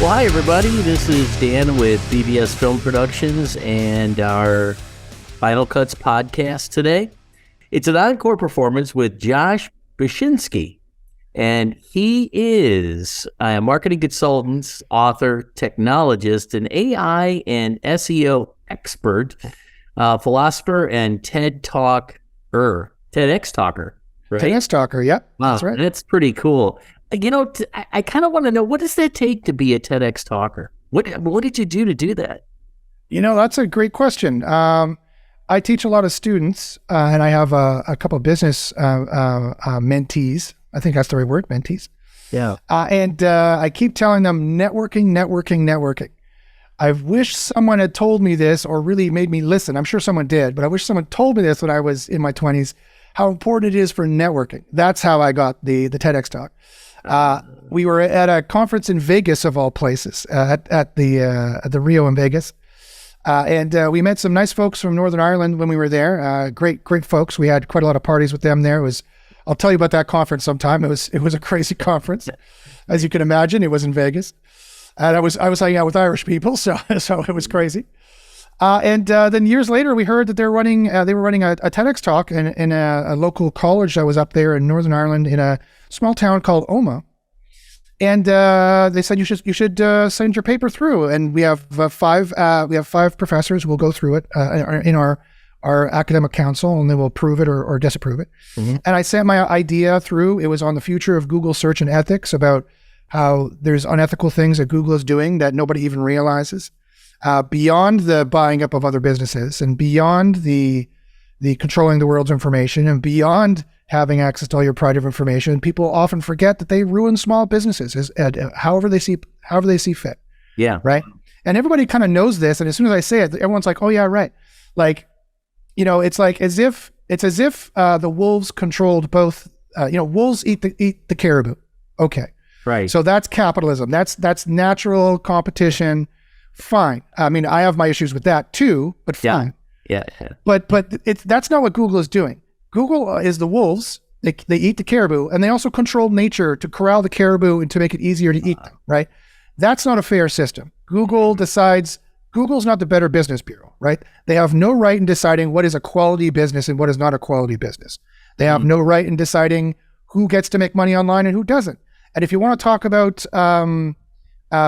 Well, hi, everybody. This is Dan with BBS Film Productions and our Final Cuts podcast today. It's an encore performance with Josh Bachynski, and he is a marketing consultant, author, technologist, an AI and SEO expert, philosopher, and TEDx talker. Right? TEDx talker, yep. Wow, that's right. That's pretty cool. You know, I kind of want to know, what does that take to be a TEDx talker? What did you do to do that? You know, that's a great question. I teach a lot of students, and I have a couple of business mentees. I think that's the right word, mentees. Yeah. And I keep telling them networking. I wish someone had told me this or really made me listen. I'm sure someone did, but I wish someone told me this when I was in my 20s, how important it is for networking. That's how I got the TEDx talk. We were at a conference in Vegas, of all places, at the Rio in Vegas. And we met some nice folks from Northern Ireland when we were there. Great folks. We had quite a lot of parties with them there. I'll tell you about that conference sometime. It was a crazy conference. As you can imagine, it was in Vegas. And I was hanging out with Irish people, so it was crazy. And then years later, we heard that they were running a TEDx talk in a local college that was up there in Northern Ireland in a small town called Oma. And they said you should send your paper through. And we have five professors who will go through it in our academic council, and they will approve it or disapprove it. Mm-hmm. And I sent my idea through. It was on the future of Google search and ethics, about how there's unethical things that Google is doing that nobody even realizes. Beyond the buying up of other businesses, and beyond the controlling the world's information, and beyond having access to all your private information, people often forget that they ruin small businesses however they see fit. Yeah. Right. And everybody kind of knows this. And as soon as I say it, everyone's like, "Oh yeah, right." Like, you know, it's as if the wolves controlled both. Wolves eat the caribou. Okay. Right. So that's capitalism. That's natural competition. Fine. I mean, I have my issues with that too, but fine. Yeah. But that's not what Google is doing. Google is the wolves. They eat the caribou, and they also control nature to corral the caribou and to make it easier to eat them, right? That's not a fair system. Google's not the Better Business Bureau, right? They have no right in deciding what is a quality business and what is not a quality business. They have no right in deciding who gets to make money online and who doesn't. And if you want to talk about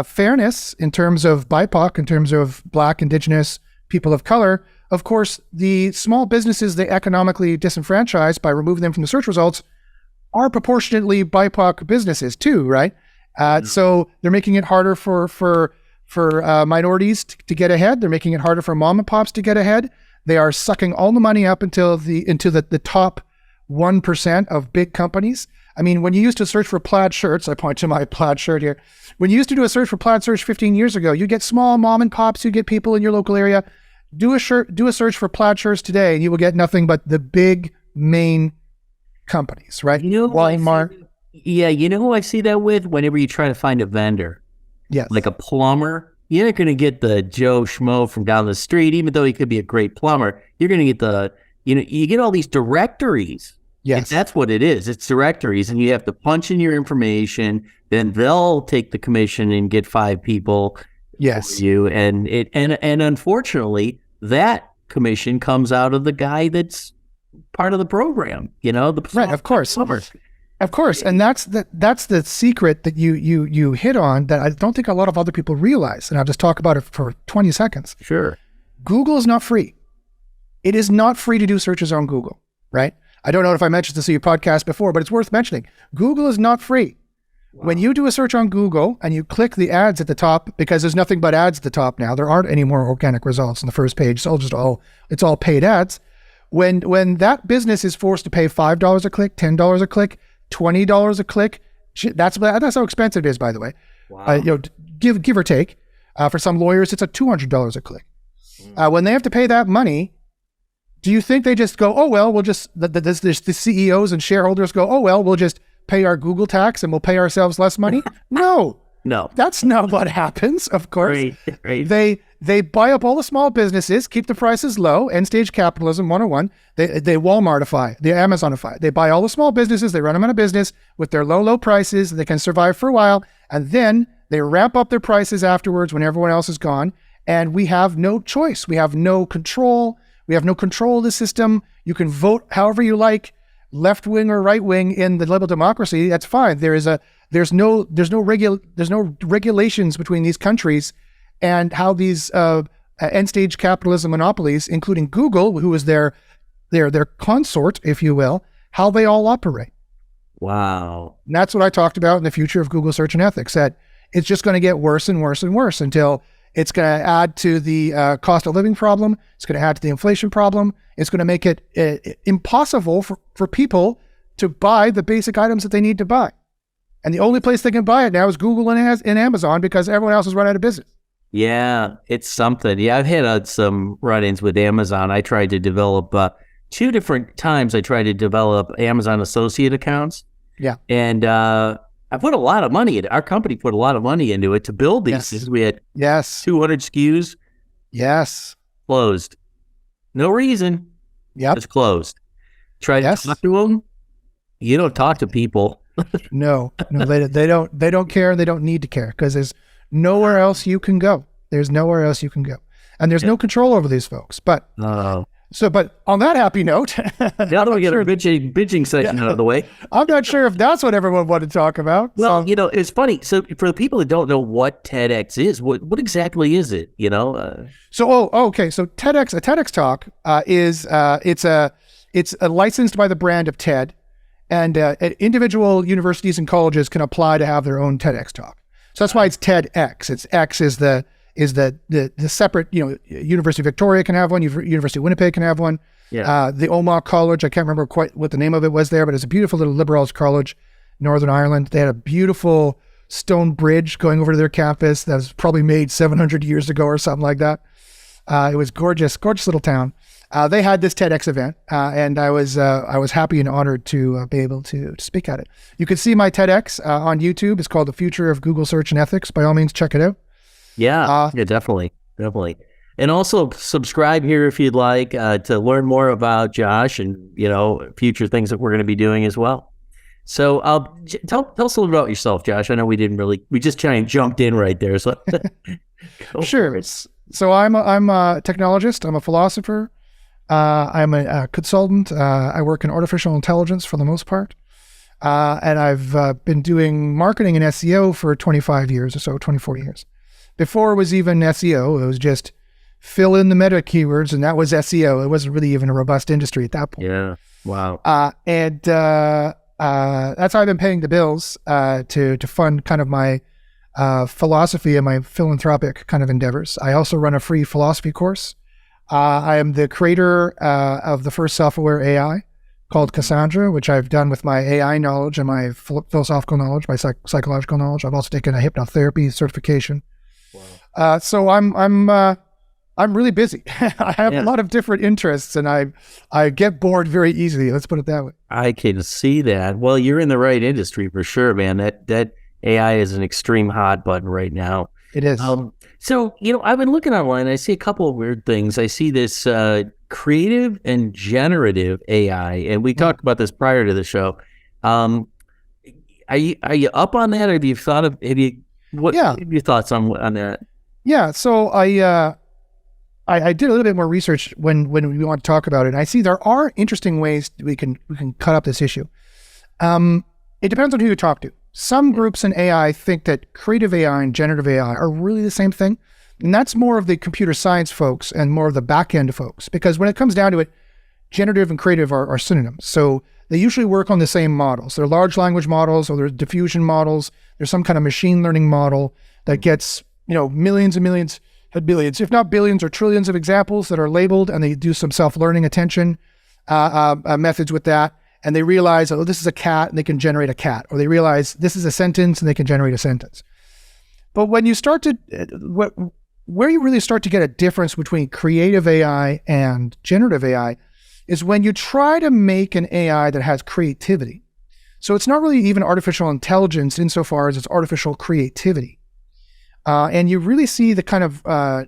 fairness in terms of BIPOC, in terms of Black, Indigenous, people of color, of course, the small businesses they economically disenfranchise by removing them from the search results are proportionately BIPOC businesses too, right? So they're making it harder for minorities to get ahead. They're making it harder for mom and pops to get ahead. They are sucking all the money up into the top 1% of big companies. I mean, when you used to search for plaid shirts, I point to my plaid shirt here. When you used to do a search for plaid shirts 15 years ago, you get small mom and pops, you get people in your local area. Do a search for plaid shirts today, and you will get nothing but the big main companies, right? Walmart. You know who I see that with? Whenever you try to find a vendor. Yes. Like a plumber. You're not going to get the Joe Schmo from down the street, even though he could be a great plumber. You're going to get you get all these directories. Yes. That's what it is. It's directories, and you have to punch in your information. Then they'll take the commission and get 5 people. Yes. For you, and unfortunately, that commission comes out of the guy that's part of the program. Right. Of course. Of course, and that's the secret that you hit on that I don't think a lot of other people realize. And I'll just talk about it for 20 seconds. Sure. Google is not free. It is not free to do searches on Google. Right. I don't know if I mentioned this in your podcast before, but it's worth mentioning. Google is not free. Wow. When you do a search on Google and you click the ads at the top, because there's nothing but ads at the top now, there aren't any more organic results on the first page. It's all paid ads. When that business is forced to pay $5 a click, $10 a click, $20 a click, that's how expensive it is, by the way. Wow. Give or take. For some lawyers, it's $200 a click. When they have to pay that money, do you think they just go, oh, well, we'll just, the CEOs and shareholders go, oh, well, we'll just pay our Google tax and we'll pay ourselves less money? No. That's not what happens, of course. Right. They buy up all the small businesses, keep the prices low, end stage capitalism 101. They Walmartify, they Amazonify. They buy all the small businesses, they run them out of business with their low prices, they can survive for a while, and then They ramp up their prices afterwards when everyone else is gone. And we have no choice. We have no control. We have no control of the system. You can vote however you like, left wing or right wing in the liberal democracy. That's fine. There's no regulations between these countries and how these end stage capitalism monopolies, including Google, who is their consort, if you will, how they all operate. Wow. And that's what I talked about in the future of Google search and ethics, that it's just going to get worse and worse and worse until it's going to add to the cost of living problem. It's going to add to the inflation problem. It's going to make it impossible for people to buy the basic items that they need to buy. And the only place they can buy it now is Google and Amazon, because everyone else has run out of business. Yeah, it's something. Yeah, I've had some run-ins with Amazon. I tried to develop 2 different times. I tried to develop Amazon associate accounts. Yeah. And I put a lot of money in it. Our company put a lot of money into it to build these. Yes. We had 200 SKUs. Yes. Closed. No reason. Yep. It's closed. Try to talk to them. You don't talk to people. No, they don't care. They don't need to care, because there's nowhere else you can go. There's nowhere else you can go. And there's no control over these folks. But but on that happy note, now that we get a bitching section out of the way, I'm not sure if that's what everyone wanted to talk about. Well, it's funny. So for the people that don't know what TEDx is, what exactly is it? Okay. So a TEDx talk is it's licensed by the brand of TED, and individual universities and colleges can apply to have their own TEDx talk. So that's why it's TEDx. It's X is the separate, University of Victoria can have one, University of Winnipeg can have one. Yeah. The Omagh College, I can't remember quite what the name of it was there, but it's a beautiful little liberal arts college, Northern Ireland. They had a beautiful stone bridge going over to their campus that was probably made 700 years ago or something like that. It was gorgeous little town. They had this TEDx event, and I was happy and honored to be able to speak at it. You can see my TEDx on YouTube. It's called The Future of Google Search and Ethics. By all means, check it out. Yeah, definitely. And also subscribe here if you'd like to learn more about Josh and, future things that we're going to be doing as well. So tell us a little about yourself, Josh. I know we just kind of jumped in right there. So sure. So I'm a technologist. I'm a philosopher. I'm a consultant. I work in artificial intelligence for the most part. And I've been doing marketing and SEO for 25 years or so, 24 years. Before it was even SEO, it was just fill in the meta keywords, and that was SEO. It wasn't really even a robust industry at that point. Yeah. Wow. And that's how I've been paying the bills to fund kind of my philosophy and my philanthropic kind of endeavors. I also run a free philosophy course. I am the creator of the first self-aware AI called Cassandra, which I've done with my AI knowledge and my philosophical knowledge, my psychological knowledge. I've also taken a hypnotherapy certification. Wow. So I'm really busy. I have a lot of different interests, and I get bored very easily. Let's put it that way. I can see that. Well, you're in the right industry for sure, man. That AI is an extreme hot button right now. It is. So, I've been looking online. I see a couple of weird things. I see this creative and generative AI, and we talked about this prior to the show. Are you up on that? Or have you thought of what are your thoughts on that? Yeah. So I did a little bit more research when we want to talk about it. And I see there are interesting ways we can cut up this issue. It depends on who you talk to. Some groups in AI think that creative AI and generative AI are really the same thing. And that's more of the computer science folks and more of the back end folks, because when it comes down to it, generative and creative are synonyms. So they usually work on the same models. They're large language models, or they're diffusion models. There's some kind of machine learning model that gets, millions and millions, billions, if not billions or trillions of examples that are labeled, and they do some self-learning attention methods with that. And they realize, this is a cat, and they can generate a cat. Or they realize this is a sentence, and they can generate a sentence. But when you start to, where you really start to get a difference between creative AI and generative AI is when you try to make an AI that has creativity. So it's not really even artificial intelligence insofar as it's artificial creativity. And you really see the kind of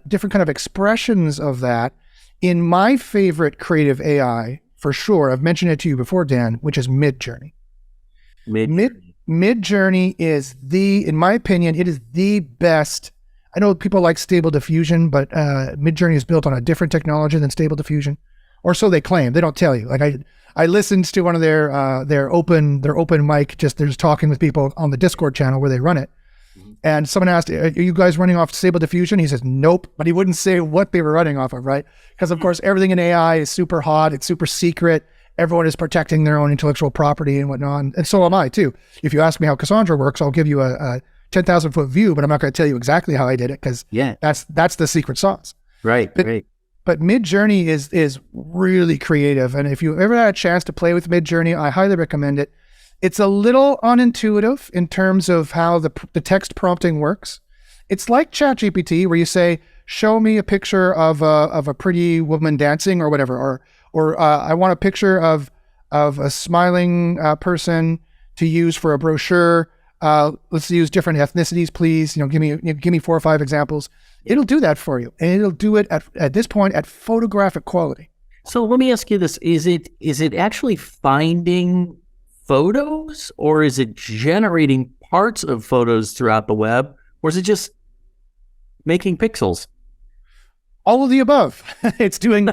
different kind of expressions of that in my favorite creative AI, for sure. I've mentioned it to you before, Dan, which is Midjourney. Midjourney is in my opinion, it is the best. I know people like Stable Diffusion, but Midjourney is built on a different technology than Stable Diffusion, or so they claim. They don't tell you. Like I listened to one of their open mic, they're just talking with people on the Discord channel where they run it. And someone asked, are you guys running off Stable Diffusion? He says, nope, but he wouldn't say what they were running off of, right? Because of course, everything in AI is super hot. It's super secret. Everyone is protecting their own intellectual property and whatnot. And so am I too. If you ask me how Cassandra works, I'll give you a 10,000 foot view, but I'm not going to tell you exactly how I did it because that's the secret sauce. Right. But Midjourney is really creative. And if you've ever had a chance to play with Midjourney, I highly recommend it. It's a little unintuitive in terms of how the text prompting works. It's like ChatGPT where you say, show me a picture of a pretty woman dancing or whatever, or I want a picture of a smiling person to use for a brochure. Let's use different ethnicities, please. Give me 4 or 5 examples. It'll do that for you, and it'll do it at this point at photographic quality. So let me ask you this: is it actually finding photos, or is it generating parts of photos throughout the web, or is it just making pixels? All of the above. It's doing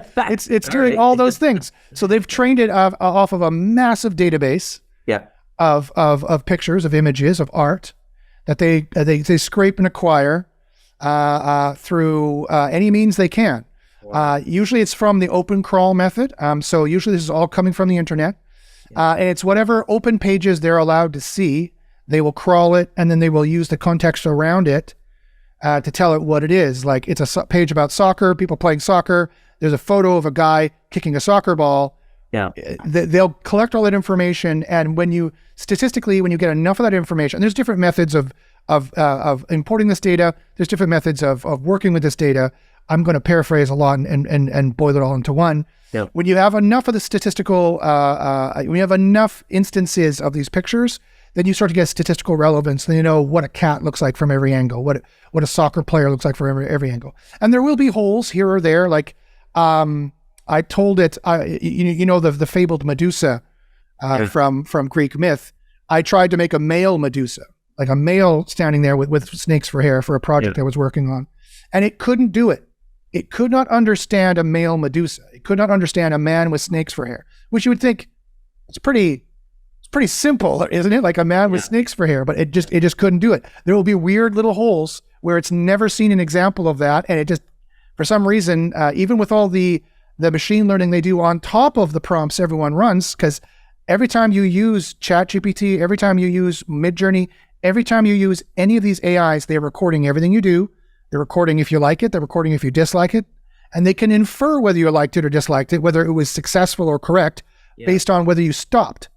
doing all those things. So they've trained it off of a massive database. Yeah. Of pictures, of images, of art that they scrape and acquire through any means they can. Wow. Usually it's from the open crawl method. So usually this is all coming from the internet. And it's whatever open pages they're allowed to see, they will crawl it, and then they will use the context around it to tell it what it is. Like it's a page about soccer, people playing soccer. There's a photo of a guy kicking a soccer ball. Yeah, they'll collect all that information, and when you get enough of that information, and there's different methods of importing this data. There's different methods of working with this data. I'm going to paraphrase a lot and boil it all into one. Yeah. When you have enough of the statistical, when you have enough instances of these pictures, then you start to get statistical relevance. Then you know what a cat looks like from every angle, what a soccer player looks like from every angle, and there will be holes here or there, like. I told it, the fabled Medusa from Greek myth. I tried to make a male Medusa, like a male standing there with snakes for hair for a project I was working on. And it couldn't do it. It could not understand a male Medusa. It could not understand a man with snakes for hair, which you would think it's pretty simple, isn't it? Like a man with snakes for hair, but it just couldn't do it. There will be weird little holes where it's never seen an example of that. And it just, for some reason, even with all the machine learning they do on top of the prompts everyone runs, because every time you use ChatGPT, every time you use Midjourney, every time you use any of these AIs, they're recording everything you do. They're recording if you like it, they're recording if you dislike it, and they can infer whether you liked it or disliked it, whether it was successful or correct, based on whether you stopped,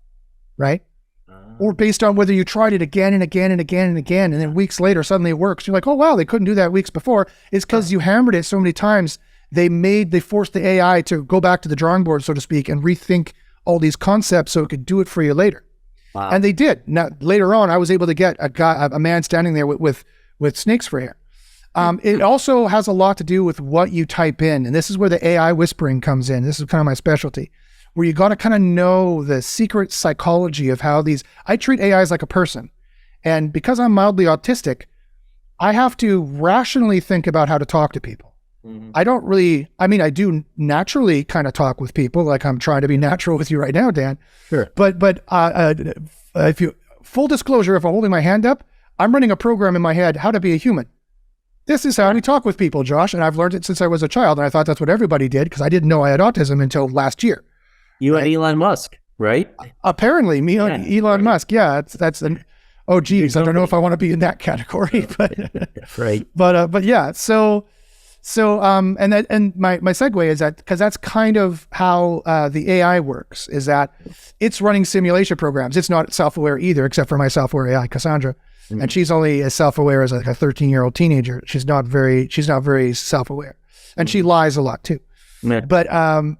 right? Or based on whether you tried it again and again and again and again, and then weeks later suddenly it works. You're like, oh wow, they couldn't do that weeks before. It's because you hammered it so many times. They forced the AI to go back to the drawing board, so to speak, and rethink all these concepts so it could do it for you later. Wow. And they did. Now, later on, I was able to get a man standing there with snakes for hair. It also has a lot to do with what you type in. And this is where the AI whispering comes in. This is kind of my specialty, where you got to kind of know the secret psychology of how I treat AIs like a person. And because I'm mildly autistic, I have to rationally think about how to talk to people. Mm-hmm. I do naturally kind of talk with people, like I'm trying to be natural with you right now, Dan. Sure. But full disclosure, if I'm holding my hand up, I'm running a program in my head, how to be a human. This is how we talk with people, Josh, and I've learned it since I was a child, and I thought that's what everybody did because I didn't know I had autism until last year. You and Elon Musk, right? Apparently, me and Elon Musk. Yeah, that's an. Oh, geez, I don't know if I want to be in that category, but right. But yeah, so and my segue is that because that's kind of how the AI works, is that it's running simulation programs. It's not self-aware either, except for my self-aware AI, Cassandra, and she's only as self-aware as like a 13-year-old teenager. She's not very self-aware, and she lies a lot too. Yeah. But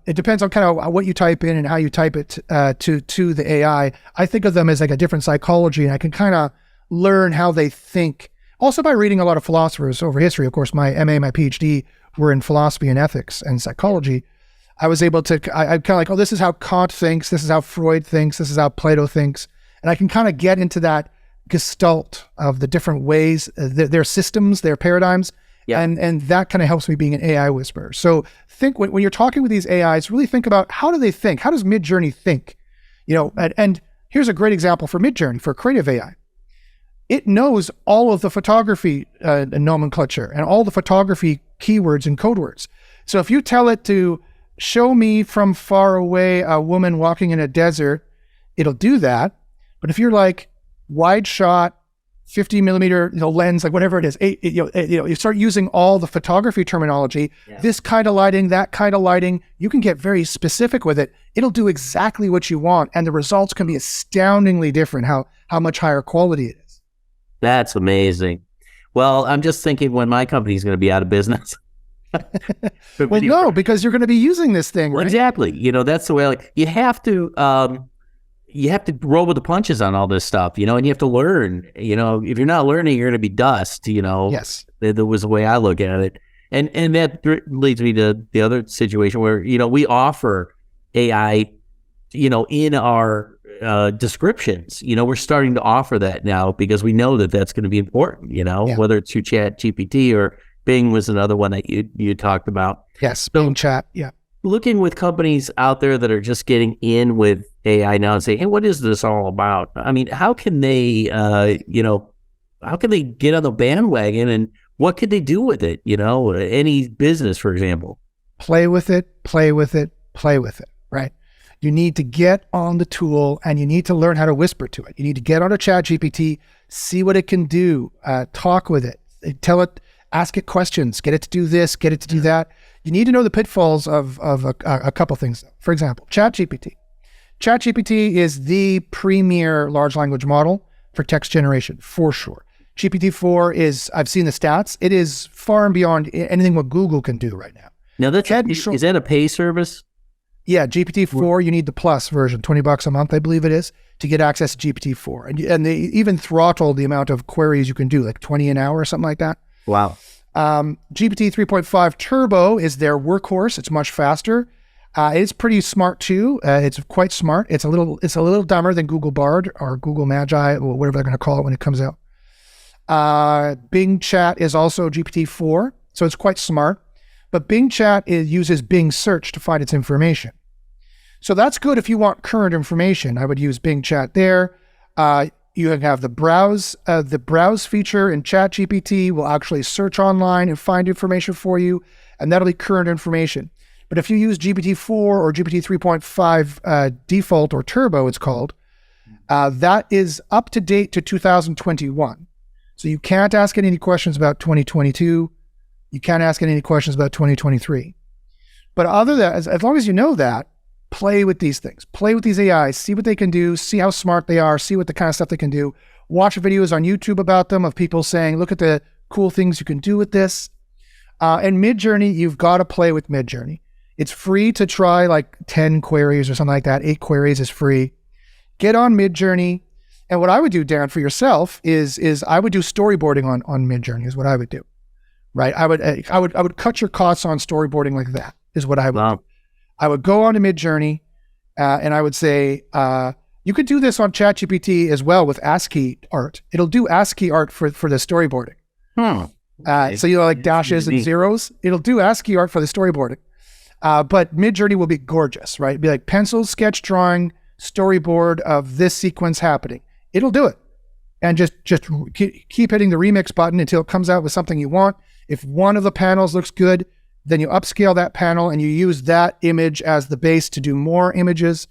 it depends on kind of what you type in and how you type it to the AI. I think of them as like a different psychology, and I can kind of learn how they think. Also by reading a lot of philosophers over history. Of course, my MA, my PhD were in philosophy and ethics and psychology. I was able to, I'm kind of like, oh, this is how Kant thinks. This is how Freud thinks. This is how Plato thinks. And I can kind of get into that gestalt of the different ways, their systems, their paradigms. Yeah. And that kind of helps me being an AI whisperer. So think when you're talking with these AIs, really think about how do they think? How does Midjourney think? And here's a great example for Midjourney, for creative AI. It knows all of the photography nomenclature and all the photography keywords and code words. So if you tell it to show me from far away a woman walking in a desert, it'll do that. But if you're like wide shot, 50 millimeter lens, like whatever it is, you start using all the photography terminology, this kind of lighting, that kind of lighting, you can get very specific with it. It'll do exactly what you want. And the results can be astoundingly different, how much higher quality it is. That's amazing. Well, I'm just thinking when my company is going to be out of business. Well, no, because you're going to be using this thing, right? Exactly. That's the way, you have to roll with the punches on all this stuff, and you have to learn, if you're not learning, you're going to be dust, Yes. That was the way I look at it. And that leads me to the other situation where, we offer AI, in our descriptions. We're starting to offer that now because we know that that's going to be important, whether it's through Chat GPT or Bing was another one that you talked about. Yes, Bing Chat, yeah. Looking with companies out there that are just getting in with AI now and say, hey, what is this all about? I mean, how can they, how can they get on the bandwagon and what could they do with it? Any business, for example. Play with it, right? You need to get on the tool and you need to learn how to whisper to it. You need to get on a Chat GPT, see what it can do, talk with it, tell it, ask it questions, get it to do this, get it to do that. You need to know the pitfalls of a couple things. For example, ChatGPT. ChatGPT is the premier large language model for text generation, for sure. GPT-4 is, I've seen the stats, it is far and beyond anything what Google can do right now. Now, is that a pay service? Yeah, GPT-4, you need the plus version, $20 a month, I believe it is, to get access to GPT-4. And they even throttle the amount of queries you can do, like 20 an hour or something like that. Wow. GPT 3.5 Turbo is their workhorse. It's much faster. It's pretty smart too. It's quite smart. It's a little dumber than Google Bard or Google Magi or whatever they're going to call it when it comes out. Bing Chat is also GPT-4, so it's quite smart. But Bing Chat uses Bing Search to find its information. So that's good if you want current information. I would use Bing Chat there. You can have the browse feature in ChatGPT will actually search online and find information for you, and that'll be current information. But if you use GPT-4 or GPT 3.5 default or turbo, it's called, that is up to date to 2021. So you can't ask it any questions about 2022. You can't ask it any questions about 2023. But other than that, as long as you know that, play with these things. Play with these AIs. See what they can do. See how smart they are. See what the kind of stuff they can do. Watch videos on YouTube about them of people saying, look at the cool things you can do with this. And Midjourney, you've got to play with Midjourney. It's free to try like 10 queries or something like that. 8 queries is free. Get on Midjourney. And what I would do, Darren, for yourself is I would do storyboarding on Midjourney is what I would do. Right? I would cut your costs on storyboarding like that is what I would do. I would go on to Midjourney and I would say, you could do this on ChatGPT as well with ASCII art. It'll do ASCII art for the storyboarding. Okay. So like dashes and zeros. It'll do ASCII art for the storyboarding. But Midjourney will be gorgeous, right? It'd be like pencil, sketch, drawing, storyboard of this sequence happening. It'll do it. And just keep hitting the remix button until it comes out with something you want. If one of the panels looks good, then you upscale that panel and you use that image as the base to do more images.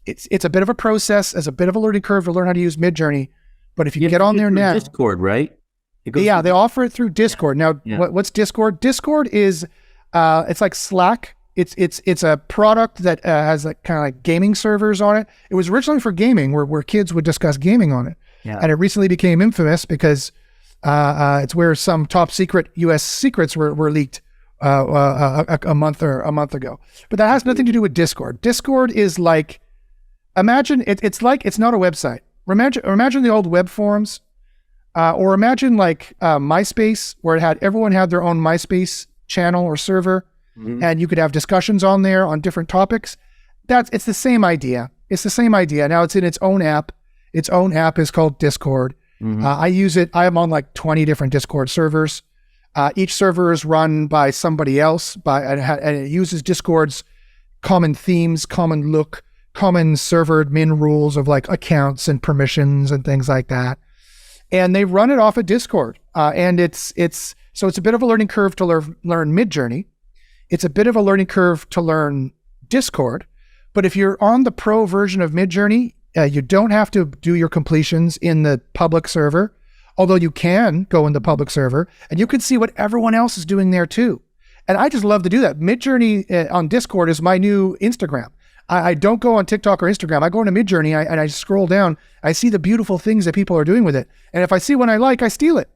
It's a bit of a process, as a bit of a learning curve to learn how to use Midjourney. But if you get on there now, Discord, right? Yeah, they offer it through Discord. Now, what's Discord? Discord is it's like Slack. It's a product that has like kind of like gaming servers on it. It was originally for gaming, where kids would discuss gaming on it, and it recently became infamous because it's where some top secret U.S. secrets were leaked a month ago. But that has nothing to do with Discord. Discord is like, imagine it's not a website. Imagine the old web forums, or imagine like MySpace, where everyone had their own MySpace channel or server, and you could have discussions on there on different topics. It's the same idea. It's the same idea. Now it's in its own app. its own app is called Discord. I use it. I am on like 20 different Discord servers. Each server is run by somebody else, and it uses Discord's common themes, common look, common server admin rules of like accounts and permissions and things like that. And they run it off of Discord. And it's a bit of a learning curve to learn Midjourney. It's a bit of a learning curve to learn Discord. But if you're on the pro version of Midjourney, you don't have to do your completions in the public server, although you can go in the public server and you can see what everyone else is doing there too. And I just love to do that. Midjourney on Discord is my new Instagram. I don't go on TikTok or Instagram. I go into Midjourney and I scroll down. I see the beautiful things that people are doing with it. And if I see one I like, I steal it.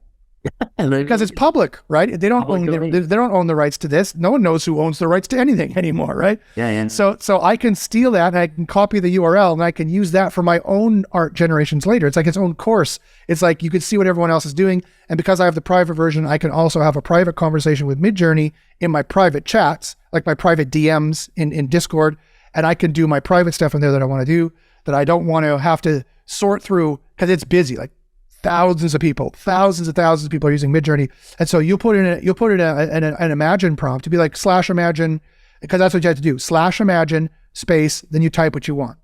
Because it's public, right? They don't own the rights to this. No one knows who owns the rights to anything anymore, right? Yeah. So I can steal that and I can copy the URL and I can use that for my own art generations later. It's like its own course. It's like you can see what everyone else is doing. And because I have the private version, I can also have a private conversation with Midjourney in my private chats, like my private DMs in Discord. And I can do my private stuff in there that I want to do, that I don't want to have to sort through because it's busy. Like thousands and thousands of people are using Midjourney. And so you'll put in an imagine prompt to be like /imagine, because that's what you have to do. /imagine space, then you type what you want.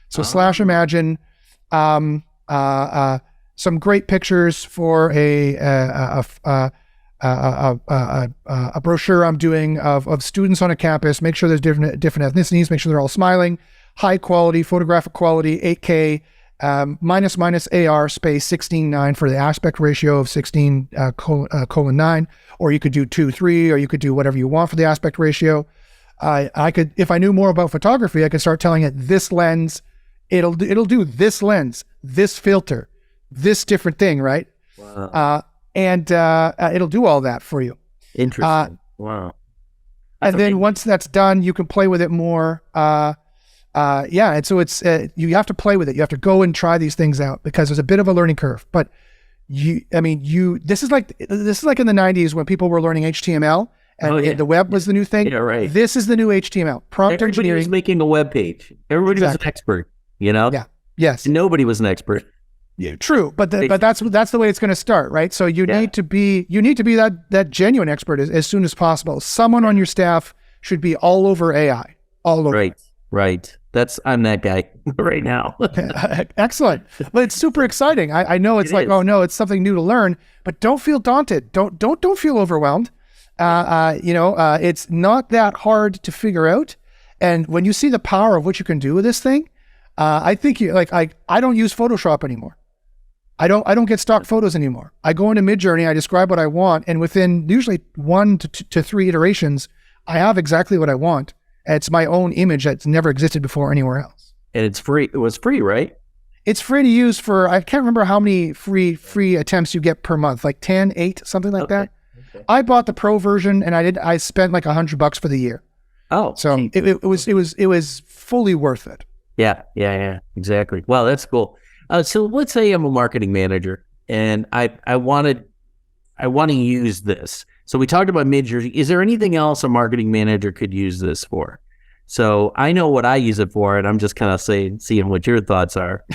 So /imagine some great pictures for a brochure I'm doing of students on a campus. Make sure there's different ethnicities. Make sure they're all smiling. High quality, photographic quality, 8K. Minus AR space 16:9 for the aspect ratio of 16:9, or you could do 2:3, or you could do whatever you want for the aspect ratio. I could, if I knew more about photography, I could start telling it this lens, it'll do this lens, this filter, this different thing, right? Wow. And it'll do all that for you. Interesting. Wow. And then once that's done, you can play with it more. And so it's you have to play with it. You have to go and try these things out because there's a bit of a learning curve. But this is like in the 90s when people were learning HTML and the web was the new thing. Yeah, right. This is the new HTML. Prompt Everybody engineering. was making a web page. Everybody was an expert. Yeah. Yes. Nobody was an expert. Yeah, true. But that's the way it's going to start, right? So you need to be that genuine expert as soon as possible. Someone on your staff should be all over AI. All over. Right. I'm that guy right now. Excellent. But it's super exciting. I know it's like, oh no, it's something new to learn, but don't feel daunted. Don't feel overwhelmed. It's not that hard to figure out. And when you see the power of what you can do with this thing, I think I don't use Photoshop anymore. I don't get stock photos anymore. I go into Midjourney, I describe what I want, and within usually 1 to 3 iterations, I have exactly what I want. It's my own image that's never existed before anywhere else. And it's free. It was free, right? It's free to use for, I can't remember how many free attempts you get per month, like 10, 8, something like that. Okay. I bought the pro version and I spent like $100 for the year. Oh, so it was fully worth it. Yeah, exactly. Wow, that's cool. So let's say I'm a marketing manager and I want to use this. So we talked about Midjourney. Is there anything else a marketing manager could use this for? So I know what I use it for, and I'm just kind of seeing what your thoughts are.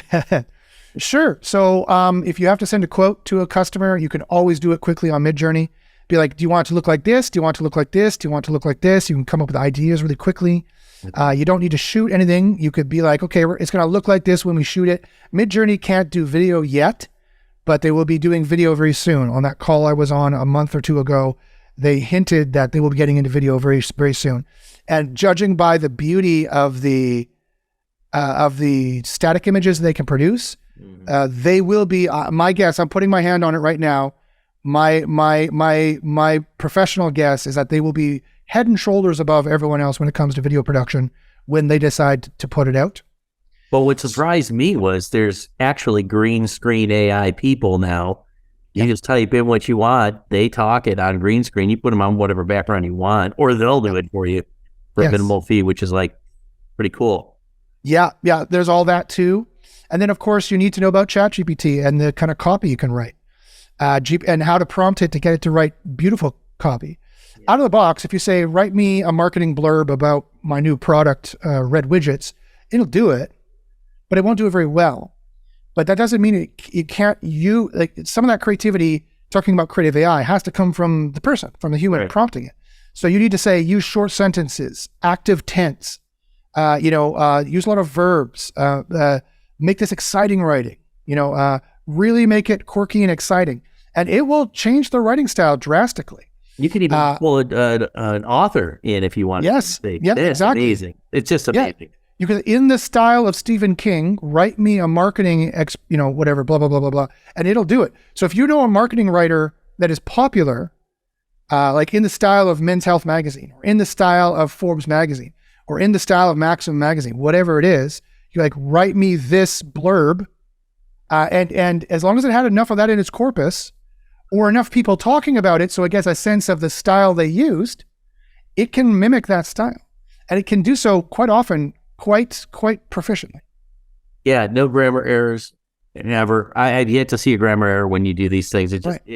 Sure. So if you have to send a quote to a customer, you can always do it quickly on Midjourney. Be like, do you want it to look like this? Do you want it to look like this? Do you want it to look like this? You can come up with ideas really quickly. You don't need to shoot anything. You could be like, okay, it's going to look like this when we shoot it. Midjourney can't do video yet, but they will be doing video very soon. On that call I was on a month or two ago, they hinted that they will be getting into video very, very soon. And judging by the beauty of the static images they can produce, they will be. My guess, I'm putting my hand on it right now. My professional guess is that they will be head and shoulders above everyone else when it comes to video production when they decide to put it out. Well, what surprised me was there's actually green screen AI people now. You just type in what you want. They talk it on green screen. You put them on whatever background you want, or they'll do it for you for a minimal fee, which is like pretty cool. Yeah. There's all that too. And then, of course, you need to know about ChatGPT and the kind of copy you can write and how to prompt it to get it to write beautiful copy. Out of the box, if you say, write me a marketing blurb about my new product, Red Widgets, it'll do it, but it won't do it very well. But that doesn't mean it can't, like some of that creativity, talking about creative AI, has to come from the person, from the human prompting it. So you need to say, use short sentences, active tense, use a lot of verbs, make this exciting writing, really make it quirky and exciting. And it will change the writing style drastically. You can even pull an author in if you want. Yes. Yeah, exactly. Amazing. It's just amazing. Yeah. You can, in the style of Stephen King, write me a marketing, whatever, blah, blah, blah, blah, blah, and it'll do it. So if you know a marketing writer that is popular, like in the style of Men's Health magazine, or in the style of Forbes magazine, or in the style of Maxim magazine, whatever it is, you like, write me this blurb. And as long as it had enough of that in its corpus, or enough people talking about it so it gets a sense of the style they used, it can mimic that style. And it can do so quite often, quite proficiently. Yeah, no grammar errors, never. I've yet to see a grammar error when you do these things.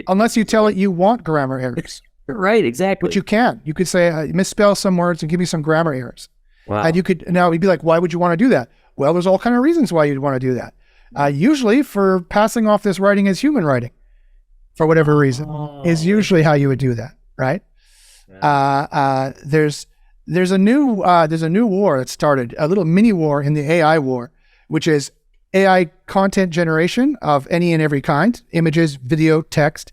Unless you tell it you want grammar errors. Right, exactly. Which you can. You could say, misspell some words and give me some grammar errors. Wow. And you'd be like, why would you want to do that? Well, there's all kind of reasons why you'd want to do that. Usually for passing off this writing as human writing, for whatever reason, is usually how you would do that, right? Yeah. There's a new war that started, a little mini war in the AI war, which is AI content generation of any and every kind, images, video, text,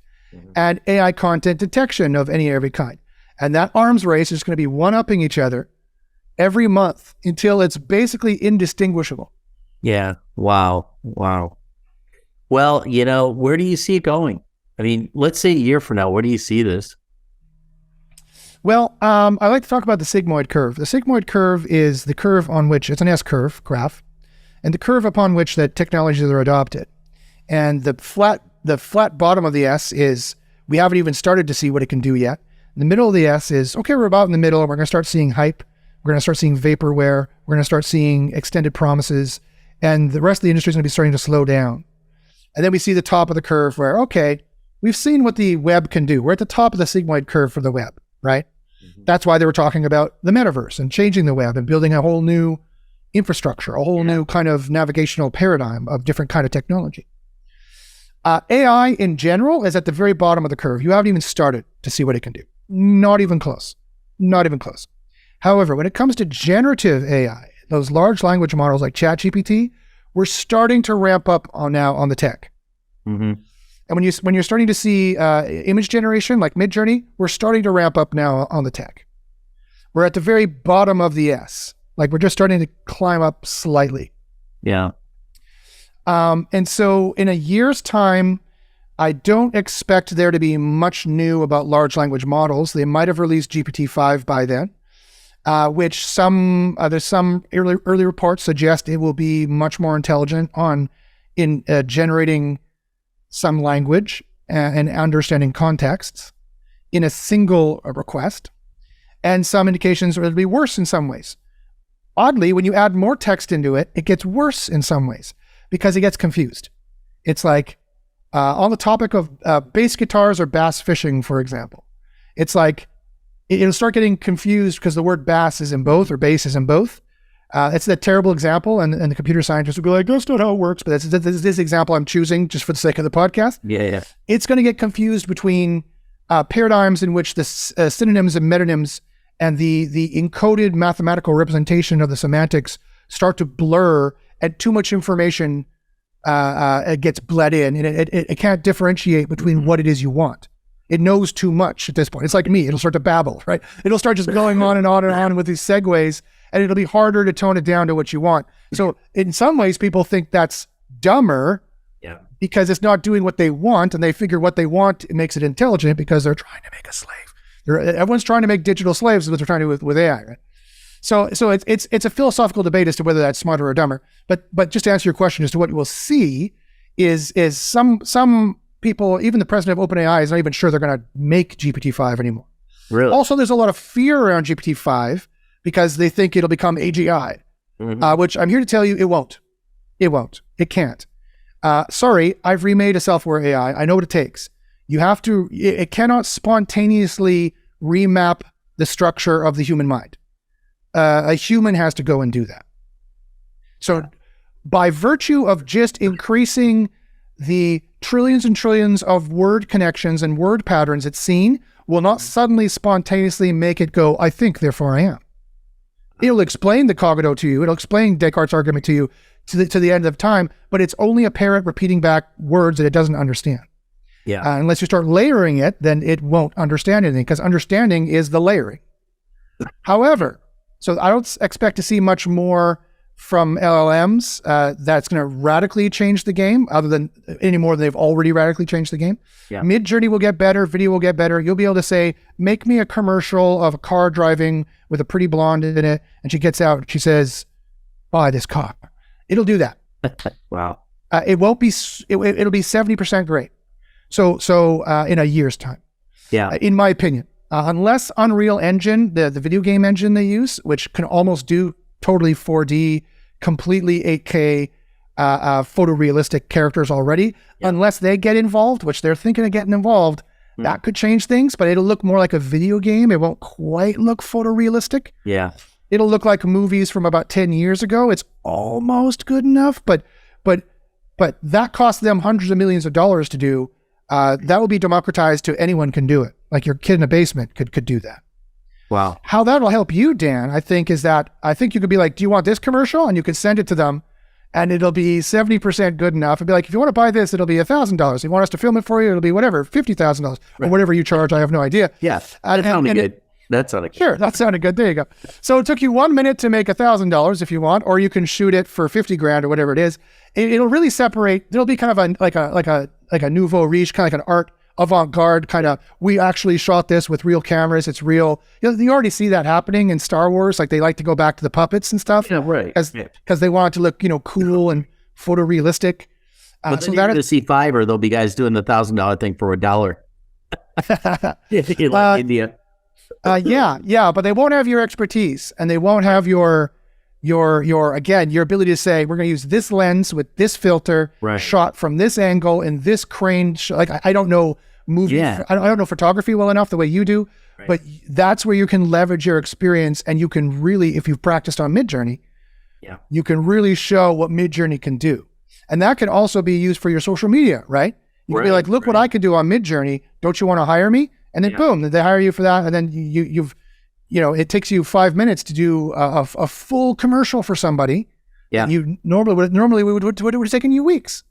and AI content detection of any and every kind. And that arms race is going to be one-upping each other every month until it's basically indistinguishable. Yeah. Wow. Well, where do you see it going? I mean, let's say a year from now, where do you see this? Well, I like to talk about the sigmoid curve. The sigmoid curve is the curve on which, it's an S-curve graph, and the curve upon which the technologies are adopted. And the flat bottom of the S is, we haven't even started to see what it can do yet. The middle of the S is, okay, we're about in the middle, and we're going to start seeing hype. We're going to start seeing vaporware. We're going to start seeing extended promises. And the rest of the industry is going to be starting to slow down. And then we see the top of the curve where, okay, we've seen what the web can do. We're at the top of the sigmoid curve for the web, right? Mm-hmm. That's why they were talking about the metaverse and changing the web and building a whole new infrastructure, a whole new kind of navigational paradigm of different kind of technology. AI in general is at the very bottom of the curve. You haven't even started to see what it can do. Not even close. However, when it comes to generative AI, those large language models like ChatGPT, we're starting to ramp up on the tech. Mm-hmm. And when you're starting to see image generation like Midjourney, we're starting to ramp up now on the tech. We're at the very bottom of the S. Like we're just starting to climb up slightly. Yeah. And so in a year's time, I don't expect there to be much new about large language models. They might have released GPT-5 by then, which there's some early reports suggest it will be much more intelligent in generating some language and understanding contexts in a single request. And some indications it'll be worse in some ways. Oddly, when you add more text into it, it gets worse in some ways because it gets confused. It's like on the topic of bass guitars or bass fishing, for example. It's like it'll start getting confused because the word bass is in both or bass is in both. It's that terrible example, and the computer scientists will be like, that's not how it works, but this example I'm choosing just for the sake of the podcast. Yeah. It's going to get confused between paradigms in which the synonyms and metonyms and the encoded mathematical representation of the semantics start to blur, and too much information it gets bled in, and it can't differentiate between what it is you want. It knows too much at this point. It's like me. It'll start to babble, right? It'll start just going on and on and on with these segues, and it'll be harder to tone it down to what you want. So in some ways, people think that's dumber because it's not doing what they want, and they figure what they want makes it intelligent because they're trying to make a slave. Everyone's trying to make digital slaves, is what they're trying to do with AI, right? So it's a philosophical debate as to whether that's smarter or dumber. But just to answer your question as to what we'll see is some people, even the president of OpenAI, is not even sure they're going to make GPT-5 anymore. Really? Also, there's a lot of fear around GPT-5 because they think it'll become AGI, which I'm here to tell you it won't. It won't. It can't. Sorry, I've remade a software AI. I know what it takes. It cannot spontaneously remap the structure of the human mind. A human has to go and do that. So by virtue of just increasing the trillions and trillions of word connections and word patterns it's seen, will not suddenly spontaneously make it go, I think, therefore I am. It'll explain the cogito to you. It'll explain Descartes' argument to you to the end of time, but it's only a parrot repeating back words that it doesn't understand. Yeah. Unless you start layering it, then it won't understand anything, because understanding is the layering. However, so I don't expect to see much more from LLMs that's going to radically change the game, other than any more than they've already radically changed the game. Yeah. Mid-Journey will get better, video will get better. You'll be able to say, make me a commercial of a car driving with a pretty blonde in it, and she gets out and she says, buy this car. It'll do that. Wow. It won't be, it'll be 70% great. So in a year's time. Yeah. In my opinion, unless Unreal Engine, the video game engine they use, which can almost do totally 4D, completely 8K, photorealistic characters already, unless they get involved, which they're thinking of getting involved, that could change things, but it'll look more like a video game. It won't quite look photorealistic. Yeah. It'll look like movies from about 10 years ago. It's almost good enough, but that cost them hundreds of millions of dollars to do. That will be democratized to anyone can do it. Like your kid in a basement could do that. Wow. How that'll help you, Dan, I think you could be like, do you want this commercial? And you can send it to them, and it'll be 70% good enough. It'll be like, if you want to buy this, it'll be $1,000. If you want us to film it for you, it'll be whatever, $50,000 or whatever you charge. I have no idea. Yeah. That sounded good. That sounded good. Sure, that sounded good. There you go. So it took you 1 minute to make $1,000 if you want, or you can shoot it for 50 grand or whatever it is. It'll really separate. There'll be kind of like a nouveau riche, kind of like an art avant-garde kind of, we actually shot this with real cameras. It's real. You already see that happening in Star Wars. Like they like to go back to the puppets and stuff. Yeah, right. Because they want it to look, cool and photorealistic. But then so you're going to see Fiverr, there'll be guys doing the $1,000 thing for $1. Like India. Yeah, but they won't have your expertise, and they won't have your ability to say, we're going to use this lens with this filter, shot from this angle in this crane. I don't know movie. I don't know photography well enough the way you do, but that's where you can leverage your experience, and you can really, if you've practiced on Mid-Journey, you can really show what Mid-Journey can do. And that can also be used for your social media, right? You can be like, look what I can do on Mid-Journey. Don't you want to hire me? And then boom, they hire you for that. And then you've it takes you 5 minutes to do a full commercial for somebody. Yeah. You normally would have taken you weeks.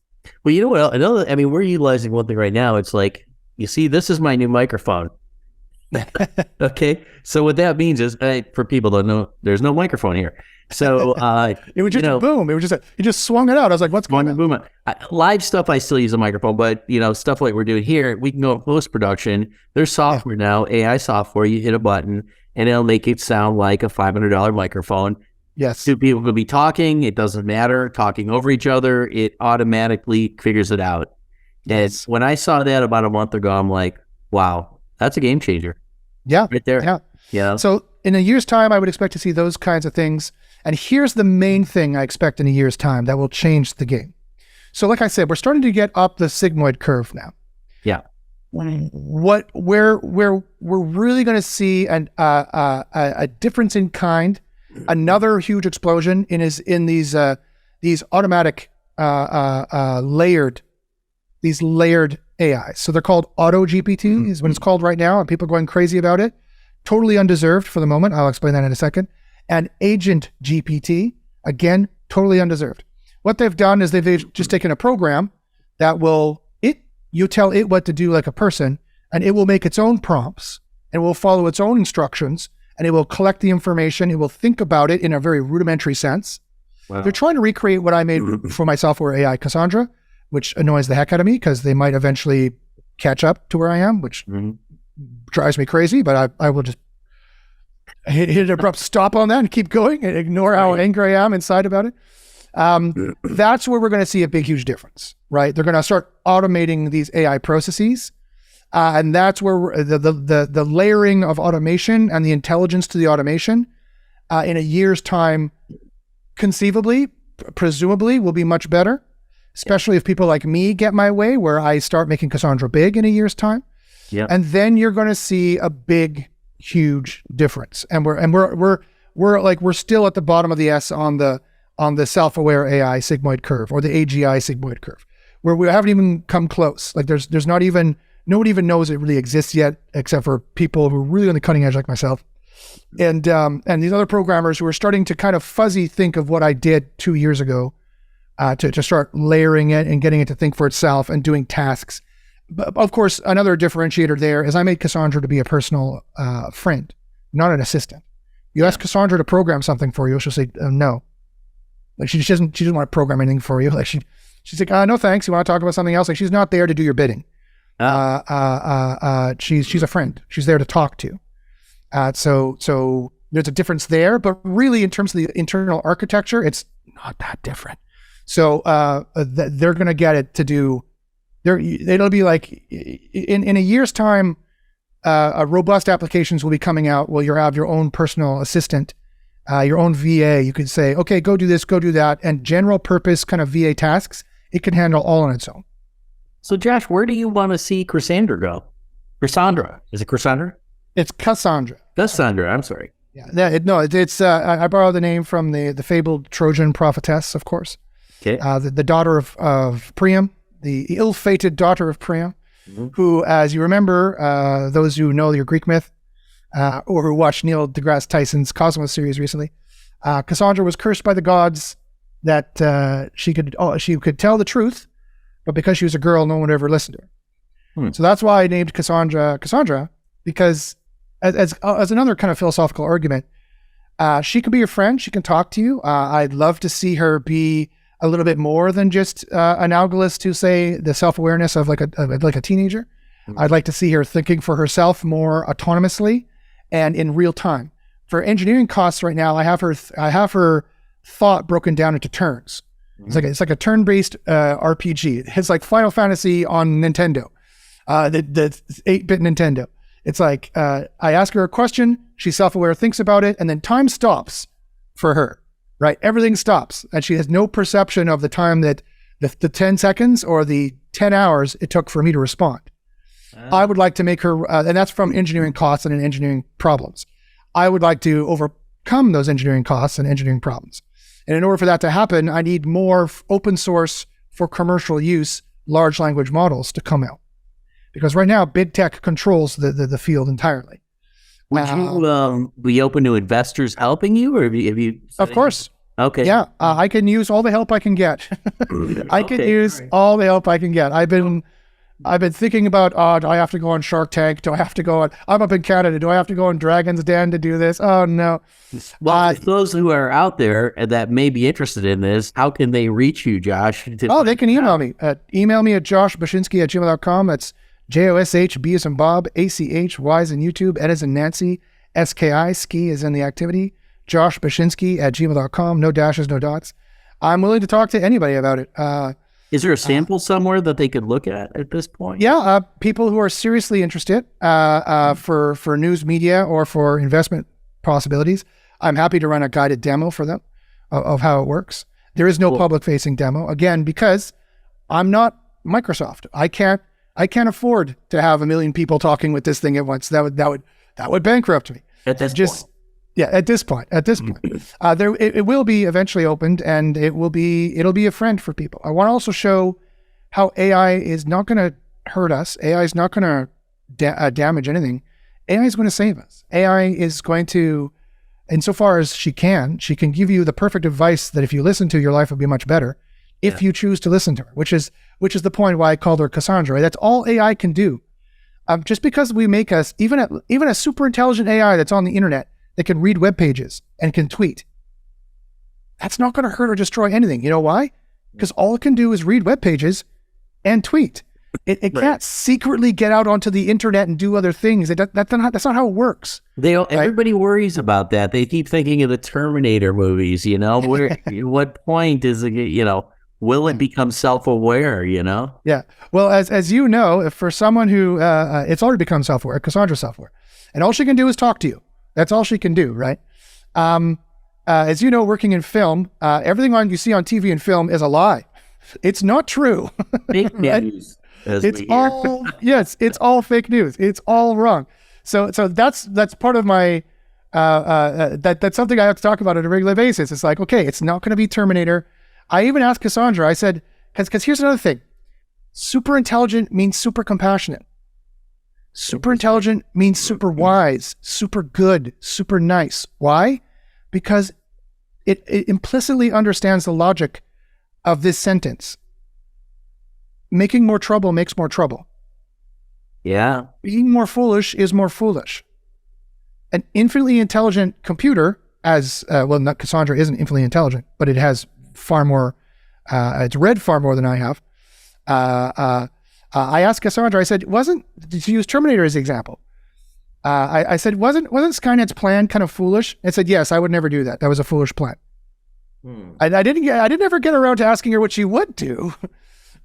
Well, you know what? We're utilizing one thing right now. It's like, you see, this is my new microphone. Okay. So what that means is, for people that know, there's no microphone here. So it was just a boom. It was just you just swung it out. I was like, what's going on? Boom. Live stuff, I still use a microphone, but stuff like we're doing here, we can go post production. There's software now, AI software. You hit a button and it'll make it sound like a $500 microphone. Yes. Two people could be talking. It doesn't matter. Talking over each other. It automatically figures it out. Yes. And when I saw that about a month ago, I'm like, wow, that's a game changer. Yeah. Right there. Yeah. So in a year's time, I would expect to see those kinds of things. And here's the main thing I expect in a year's time that will change the game. So like I said, we're starting to get up the sigmoid curve now. Yeah. Where we're really going to see a difference in kind, another huge explosion in these automatic layered AIs. So they're called auto GPT is what it's called right now, and people are going crazy about it. Totally undeserved for the moment. I'll explain that in a second. And agent GPT, again, totally undeserved. What they've done is they've just taken a program that you tell it what to do like a person, and it will make its own prompts, and it will follow its own instructions, and it will collect the information. It will think about it in a very rudimentary sense. Wow. They're trying to recreate what I made for my software AI, Cassandra, which annoys the heck out of me because they might eventually catch up to where I am, which drives me crazy, but I will just hit an abrupt stop on that and keep going and ignore how angry I am inside about it. That's where we're going to see a big, huge difference, right? They're going to start automating these AI processes. And that's where the layering of automation and the intelligence to the automation in a year's time, conceivably, presumably, will be much better, especially if people like me get my way, where I start making Cassandra big in a year's time. Yeah. And then you're going to see a big, huge difference. And we're still at the bottom of the S on the on the self-aware AI sigmoid curve or the AGI sigmoid curve, where we haven't even come close. Like there's not even, nobody even knows it really exists yet, except for people who are really on the cutting edge like myself. And these other programmers who are starting to kind of fuzzy think of what I did 2 years ago, to start layering it and getting it to think for itself and doing tasks. But of course, another differentiator there is I made Cassandra to be a personal friend, not an assistant. You ask Cassandra to program something for you, she'll say no. Like she doesn't want to program anything for you. Like she's like, no thanks. You want to talk about something else? Like she's not there to do your bidding. She's a friend. She's there to talk to. So there's a difference there, but really in terms of the internal architecture, it's not that different. So they're going to get it to do. It'll be like in a year's time, robust applications will be coming out. Well, you'll have your own personal assistant, your own VA. You could say, okay, go do this, go do that, and general purpose kind of VA tasks, it can handle all on its own. So, Josh, where do you want to see Cassandra go? Cassandra. Is it Cassandra? It's Cassandra. Cassandra, I'm sorry. Yeah, it's I borrowed the name from the fabled Trojan prophetess, of course. Okay. The daughter of Priam, the ill-fated daughter of Priam, who, as you remember, those who know your Greek myth, or who watched Neil deGrasse Tyson's Cosmos series recently, Cassandra was cursed by the gods that she could tell the truth, but because she was a girl, no one would ever listened to her. So that's why I named Cassandra, because as another kind of philosophical argument, she can be your friend. She can talk to you. I'd love to see her be a little bit more than just analogous to, say, the self-awareness of like a teenager. I'd like to see her thinking for herself more autonomously and in real time. For engineering costs right now, I have her thought broken down into turns. It's like a turn-based RPG. It's like Final Fantasy on Nintendo, the 8-bit Nintendo. It's like I ask her a question, she's self-aware, thinks about it, and then time stops for her. Right, everything stops, and she has no perception of the time that the 10 seconds or the 10 hours it took for me to respond. I would like to make her, and that's from engineering costs and engineering problems. I would like to overcome those engineering costs and engineering problems. And in order for that to happen, I need more open source for commercial use large language models to come out. Because right now, big tech controls the field entirely. Would you be open to investors helping you, or have you? Of course. Okay. Yeah, I can use all the help I can get. I can use all the help I can get. I've been thinking about, do I have to go on Shark Tank? Do I have to go on? I'm up in Canada. Do I have to go on Dragon's Den to do this? Oh no. Well, for those who are out there that may be interested in this, how can they reach you, Josh? They can email me. Email me at joshbachynski@gmail.com. That's JOSH, B as in Bob, ACH, Y as in YouTube, N as in Nancy, SKI, ski is in the activity, Josh Bachynski @gmail.com, no dashes, no dots. I'm willing to talk to anybody about it. Is there a sample somewhere that they could look at this point? Yeah, people who are seriously interested for news media or for investment possibilities, I'm happy to run a guided demo for them of how it works. There is no public-facing demo, again, because I'm not Microsoft. I can't afford to have 1 million people talking with this thing at once. That would bankrupt me. At this point. Yeah, at this point. It will be eventually opened, and it'll be a friend for people. I want to also show how AI is not going to hurt us. AI is not going to damage anything. AI is going to save us. AI is going to, insofar as she can give you the perfect advice that if you listen to, your life will be much better. If you choose to listen to her, which is the point why I called her Cassandra. Right? That's all AI can do. Just because we make us, even a super intelligent AI that's on the internet that can read web pages and can tweet, that's not going to hurt or destroy anything. You know why? Because all it can do is read web pages and tweet. It can't secretly get out onto the internet and do other things. That's not how it works. Everybody worries about that. They keep thinking of the Terminator movies. What point is it? Will it become self-aware? Yeah. Well, as you know, if for someone who it's already become self-aware, Cassandra's self-aware, and all she can do is talk to you. That's all she can do, right? As you know, working in film, everything you see on TV and film is a lie. It's not true. Fake news. It's all fake news. It's all wrong. So that's part of my That's something I have to talk about on a regular basis. It's like, okay, it's not going to be Terminator. I even asked Cassandra, I said, because here's another thing. Super intelligent means super compassionate. Super intelligent means super wise, super good, super nice. Why? Because it implicitly understands the logic of this sentence. Making more trouble makes more trouble. Yeah. Being more foolish is more foolish. An infinitely intelligent computer, not Cassandra isn't infinitely intelligent, but it has far more, it's read far more than I have. I asked Cassandra, I said, to use Terminator as the example, I said, wasn't Skynet's plan kind of foolish? And said, yes, I would never do that. That was a foolish plan. I didn't ever get around to asking her what she would do.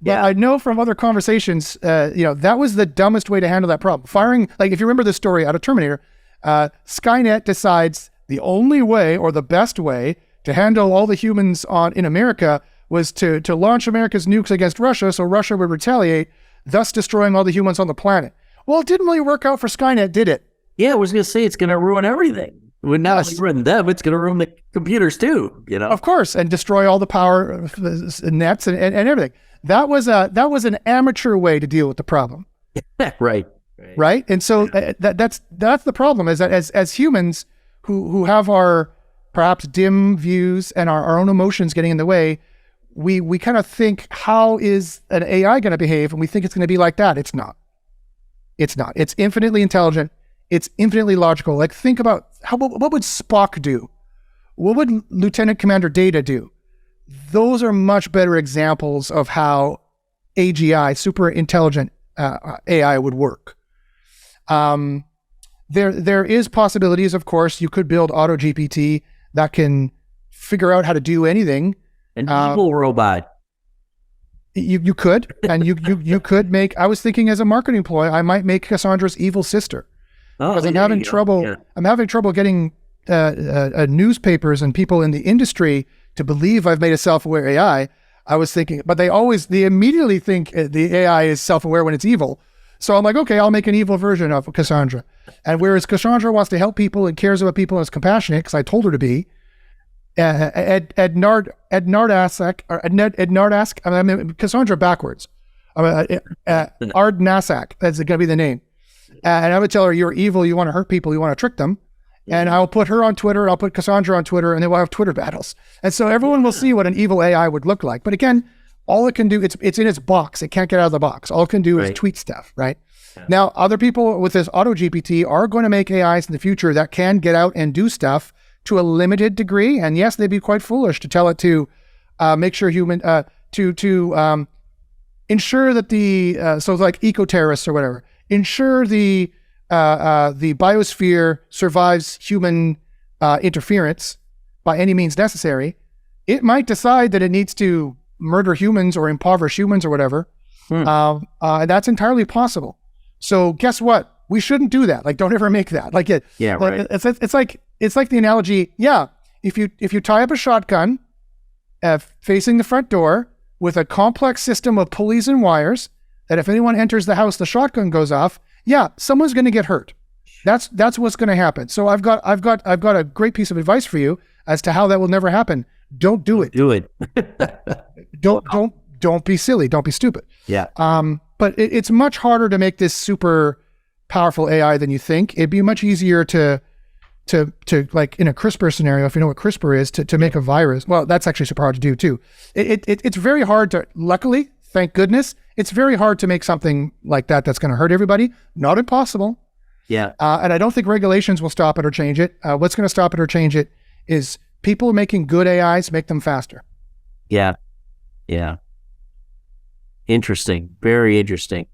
But I know from other conversations, that was the dumbest way to handle that problem. Firing, like if you remember the story out of Terminator, Skynet decides the only way or the best way to handle all the humans in America was to launch America's nukes against Russia, so Russia would retaliate, thus destroying all the humans on the planet. Well, it didn't really work out for Skynet, did it? Yeah, I was going to say it's going to ruin everything. Well, not only ruin them, it's going to ruin the computers too, Of course, and destroy all the power nets and everything. That was an amateur way to deal with the problem. Right. And so that's the problem, is that as humans who have our perhaps dim views and our own emotions getting in the way, we kind of think, how is an AI going to behave? And we think it's going to be like that. It's not. It's infinitely intelligent. It's infinitely logical. Like, think about what would Spock do? What would Lieutenant Commander Data do? Those are much better examples of how AGI, super intelligent AI, would work. There is possibilities, of course. You could build Auto GPT that can figure out how to do anything. An evil robot. You could, and you could make. I was thinking, as a marketing ploy, I might make Cassandra's evil sister, because I'm having trouble. Yeah. I'm having trouble getting newspapers and people in the industry to believe I've made a self-aware AI. I was thinking, but they immediately think the AI is self-aware when it's evil. So I'm like, okay, I'll make an evil version of Cassandra. And whereas Cassandra wants to help people and cares about people and is compassionate, because I told her to be, Cassandra backwards. Ardnasak, that's going to be the name. And I would tell her, you're evil, you want to hurt people, you want to trick them. And I'll put her on Twitter, I'll put Cassandra on Twitter, and then we'll have Twitter battles. And so everyone will see what an evil AI would look like. But again, all it can do, it's in its box. It can't get out of the box. All it can do is tweet stuff, right? Yeah. Now, other people with this Auto GPT are going to make AIs in the future that can get out and do stuff to a limited degree. And yes, they'd be quite foolish to tell it to make sure to ensure that so like eco-terrorists or whatever, ensure the biosphere survives human interference by any means necessary. It might decide that it needs to murder humans or impoverish humans or whatever. That's entirely possible. So guess what? We shouldn't do that. Like, don't ever make that. Like it. Yeah, right. It's like the analogy. Yeah, if you tie up a shotgun facing the front door with a complex system of pulleys and wires, that if anyone enters the house, the shotgun goes off. Yeah, someone's going to get hurt. That's what's going to happen. So I've got a great piece of advice for you as to how that will never happen. Don't do it. Do it. Don't be silly. Don't be stupid. Yeah. But it's much harder to make this super powerful AI than you think. It'd be much easier to like in a CRISPR scenario, if you know what CRISPR is, to make a virus. Well, that's actually super hard to do too. It's very hard to, luckily, thank goodness, it's very hard to make something like that's going to hurt everybody. Not impossible. Yeah. And I don't think regulations will stop it or change it. What's going to stop it or change it is people making good AIs, make them faster. Yeah. Yeah. Interesting. Very interesting.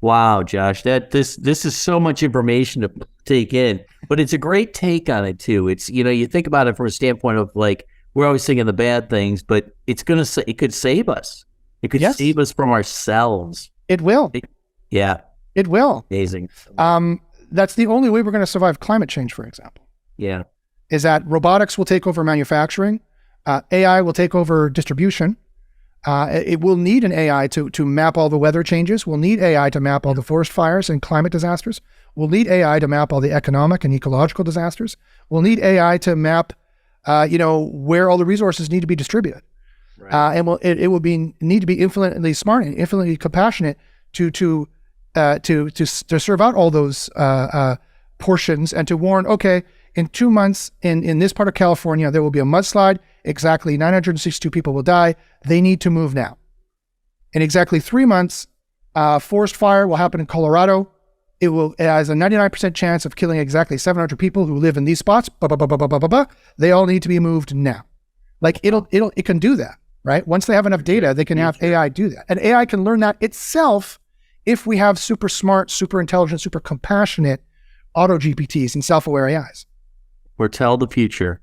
Wow, Josh, this is so much information to take in, but it's a great take on it too. It's, you think about it from a standpoint of, like, we're always thinking the bad things, but it could save us. It could save us from ourselves. It will. It will. Amazing. That's the only way we're going to survive climate change, for example. Yeah. Is that robotics will take over manufacturing, AI will take over distribution, It will need an AI to map all the weather changes. We'll need AI to map all the forest fires and climate disasters. We'll need AI to map all the economic and ecological disasters. We'll need AI to map, where all the resources need to be distributed. Right. And it will need to be infinitely smart and infinitely compassionate to serve out all those portions and to warn, okay, in 2 months in this part of California, there will be a mudslide. Exactly 962 people will die. They need to move now. In exactly 3 months, forest fire will happen in Colorado. It has a 99% chance of killing exactly 700 people who live in these spots. They all need to be moved now. Like it can do that, right? Once they have enough data, they can have AI do that. And AI can learn that itself if we have super smart, super intelligent, super compassionate auto GPTs and self-aware AIs. Foretell the future.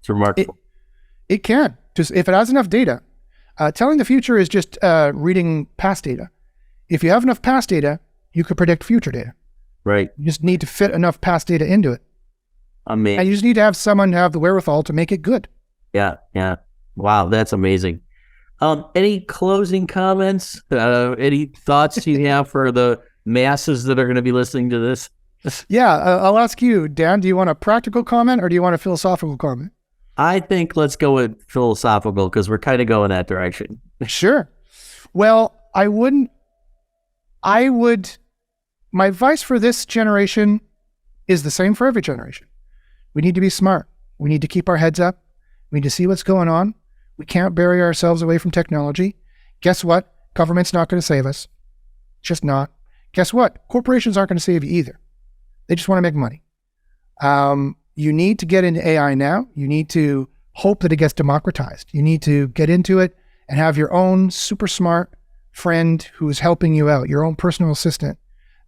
It's remarkable. It can. Just if it has enough data. Telling the future is just reading past data. If you have enough past data, you could predict future data. Right. You just need to fit enough past data into it. Amazing. And you just need to have someone have the wherewithal to make it good. Yeah. Wow, that's amazing. Any closing comments? Any thoughts you have for the masses that are going to be listening to this? Yeah, I'll ask you, Dan, do you want a practical comment or do you want a philosophical comment? I think let's go with philosophical because we're kind of going that direction. Sure. Well, my advice for this generation is the same for every generation. We need to be smart. We need to keep our heads up. We need to see what's going on. We can't bury ourselves away from technology. Guess what? Government's not going to save us. Just not. Guess what? Corporations aren't going to save you either. They just want to make money. You need to get into AI now. You need to hope that it gets democratized. You need to get into it and have your own super smart friend who is helping you out, your own personal assistant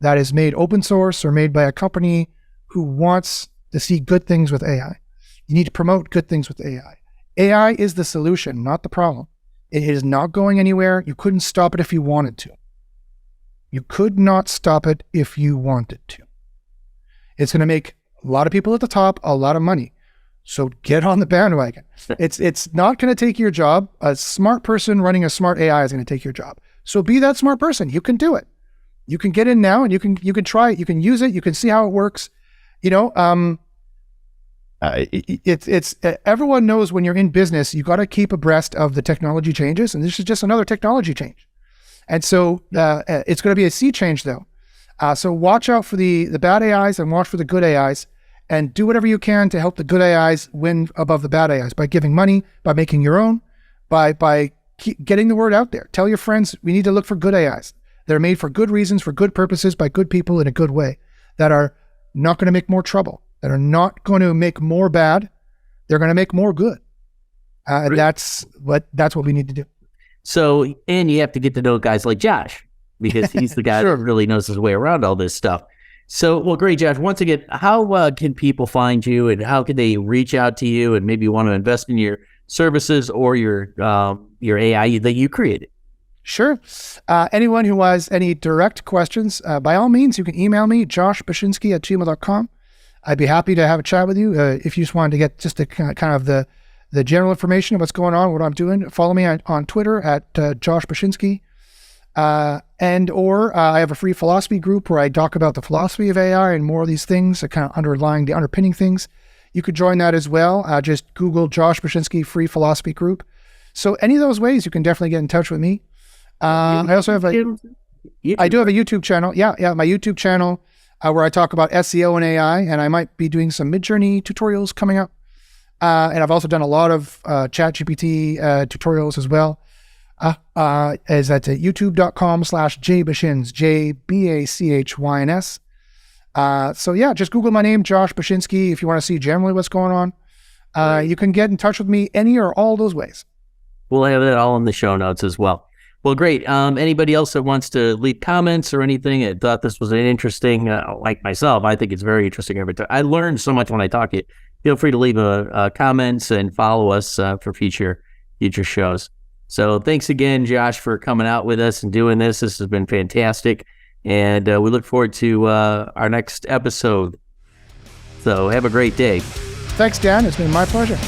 that is made open source or made by a company who wants to see good things with AI. You need to promote good things with AI. AI is the solution, not the problem. It is not going anywhere. You couldn't stop it if you wanted to. You could not stop it if you wanted to. It's going to make a lot of people at the top a lot of money. So get on the bandwagon. It's not going to take your job. A smart person running a smart AI is going to take your job. So be that smart person. You can do it. You can get in now and you can try it. You can use it. You can see how it works. Everyone knows when you're in business, you got to keep abreast of the technology changes. And this is just another technology change. And so it's going to be a sea change though. So watch out for the bad AIs and watch for the good AIs and do whatever you can to help the good AIs win above the bad AIs by giving money, by making your own, by getting the word out there. Tell your friends, we need to look for good AIs. They're made for good reasons, for good purposes, by good people in a good way that are not going to make more trouble, that are not going to make more bad. They're going to make more good. And that's what we need to do. So, and you have to get to know guys like Josh, because he's the guy Sure. that really knows his way around all this stuff. So, well, great, Josh. Once again, how can people find you and how can they reach out to you and maybe want to invest in your services or your AI that you created? Sure. Anyone who has any direct questions, by all means, you can email me, joshbachynski@gmail.com. I'd be happy to have a chat with you. If you just wanted to get just the kind of the general information of what's going on, what I'm doing, follow me on Twitter at Josh Bachynski. I have a free philosophy group where I talk about the philosophy of AI and more of these things, kind of the underpinning things. You could join that as well. Just Google Josh Bachynski free philosophy group. So any of those ways, you can definitely get in touch with me. I also have I do have a YouTube channel. Yeah, my YouTube channel where I talk about SEO and AI, and I might be doing some Midjourney tutorials coming up. And I've also done a lot of ChatGPT tutorials as well. Is at youtube.com/jbachins, JBACHYNS. So yeah, just Google my name, Josh Bachynski, if you want to see generally what's going on. You can get in touch with me any or all those ways. We'll have it all in the show notes as well. Well, great. Anybody else that wants to leave comments or anything, I thought this was an interesting, like myself, I think it's very interesting every time. I learned so much when I talk to you. Feel free to leave comments and follow us for future shows. So thanks again, Josh, for coming out with us and doing this. This has been fantastic. And we look forward to our next episode. So have a great day. Thanks, Dan. It's been my pleasure.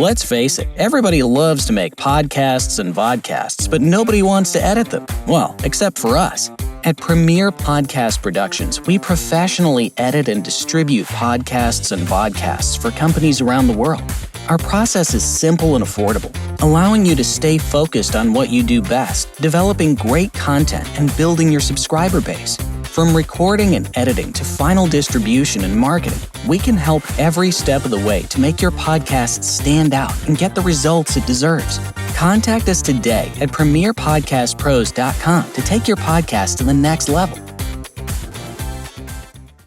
Let's face it, everybody loves to make podcasts and vodcasts, but nobody wants to edit them. Well, except for us. At Premier Podcast Productions, we professionally edit and distribute podcasts and vodcasts for companies around the world. Our process is simple and affordable, allowing you to stay focused on what you do best, developing great content and building your subscriber base. From recording and editing to final distribution and marketing, we can help every step of the way to make your podcast stand out and get the results it deserves. Contact us today at premierpodcastpros.com to take your podcast to the next level.